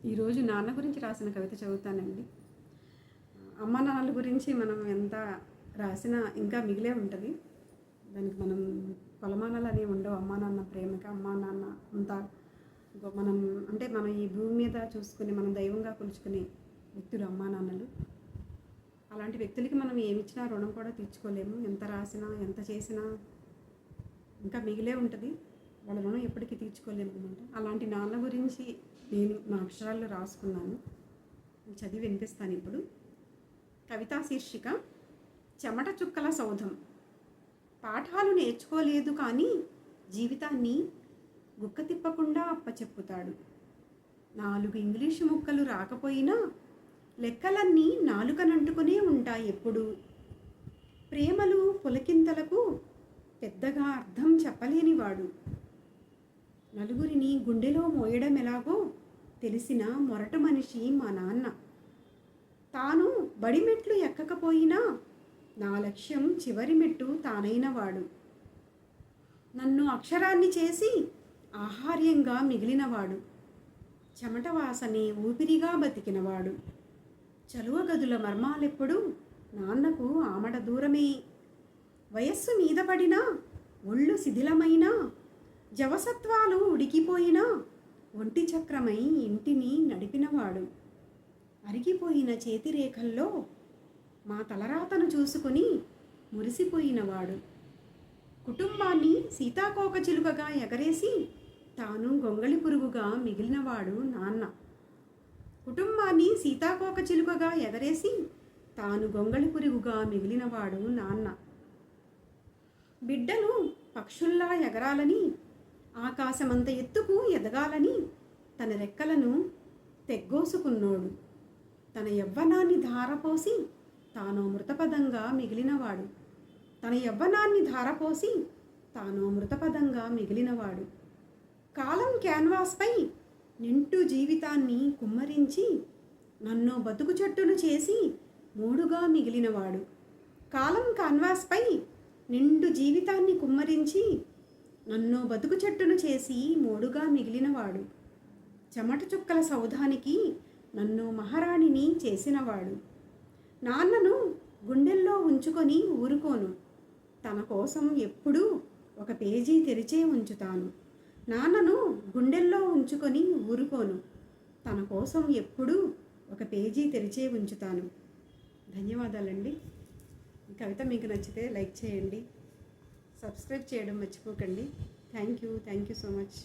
ఈరోజు నాన్న గురించి రాసిన కవిత చదువుతానండి. అమ్మ నాన్నల గురించి మనం ఎంత రాసినా ఇంకా మిగిలే ఉంటుంది. దానికి మనం కొలమానాలు అనేవి ఉండవు. అమ్మా నాన్న ప్రేమకి అమ్మా నాన్న అంతా మనం అంటే మనం ఈ భూమి మీద చూసుకుని మనం దైవంగా కొలుచుకునే వ్యక్తులు అమ్మా నాన్నలు. అలాంటి వ్యక్తులకి మనం ఏమిచ్చినా రుణం కూడా తీర్చుకోలేము. ఎంత రాసినా ఎంత చేసినా ఇంకా మిగిలే ఉంటుంది. వాళ్ళ రుణం ఎప్పటికీ తీర్చుకోలేము అనమాట. అలాంటి నాన్న గురించి నేను నా అక్షరాల్లో రాసుకున్నాను, చదివి వినిపిస్తాను ఇప్పుడు. కవితా శీర్షిక చెమట చుక్కల సౌధం. పాఠాలు నేర్చుకోలేదు కానీ జీవితాన్ని గుక్క తిప్పకుండా అప్పచెప్పుతాడు. 4 ఇంగ్లీషు ముక్కలు రాకపోయినా లెక్కలన్నీ నాలుకనంటుకునే ఉంటాయి ఎప్పుడు. ప్రేమలు పులకింతలకు పెద్దగా అర్థం చెప్పలేనివాడు. నలుగురిని గుండెలో మోయడం ఎలాగో తెలిసిన మొరటు మనిషి మా నాన్న. తాను బడి మెట్లు ఎక్కకపోయినా నా లక్ష్యం చివరి మెట్టు తానైనవాడు. నన్ను అక్షరాన్ని చేసి ఆహార్యంగా మిగిలినవాడు. చెమట వాసనే ఊపిరిగా బతికినవాడు. చలువ గదుల మర్మాలెప్పుడు నాన్నకు ఆమడ దూరమే. వయస్సు మీద పడినా ఒళ్ళు శిథిలమైనా జవసత్వాలు ఉడికిపోయినా ఒంటి చక్రమై ఇంటిని నడిపినవాడు. అరిగిపోయిన చేతిరేఖల్లో మా తలరాతను చూసుకుని మురిసిపోయినవాడు. కుటుంబాన్ని సీతాకోక చిలుకగా ఎగరేసి తాను గొంగళి పురుగుగా మిగిలినవాడు నాన్న. కుటుంబాన్ని సీతాకోక చిలుకగా ఎగరేసి తాను గొంగళి పురుగుగా మిగిలినవాడు నాన్న. బిడ్డలు పక్షుల్లా ఎగరాలని ఆకాశమంత ఎత్తుకు ఎదగాలని తన రెక్కలను తెగ్గోసుకున్నోడు. తన యవ్వనాన్ని ధారపోసి తాను మృతపదంగా మిగిలినవాడు. తన యవ్వనాన్ని ధారపోసి తాను మృతపదంగా మిగిలినవాడు. కాలం క్యాన్వాస్పై నిండు జీవితాన్ని కుమ్మరించి నన్ను బతుకు చెట్టును చేసి మూడుగా మిగిలినవాడు. కాలం కాన్వాస్పై నిండు జీవితాన్ని కుమ్మరించి నన్ను బతుకు చెట్టును చేసి మోడుగా మిగిలినవాడు. చెమట చుక్కల సౌధానికి నన్ను మహారాణిని చేసినవాడు. నాన్నను గుండెల్లో ఉంచుకొని ఊరుకోను. తన కోసం ఎప్పుడూ ఒక పేజీ తెరిచే ఉంచుతాను. నాన్నను గుండెల్లో ఉంచుకొని ఊరుకోను. తన కోసం ఎప్పుడూ ఒక పేజీ తెరిచే ఉంచుతాను. ధన్యవాదాలండి. ఈ కవిత మీకు నచ్చితే లైక్ చేయండి, సబ్స్క్రైబ్ చేయడం మర్చిపోకండి. Thank you so much.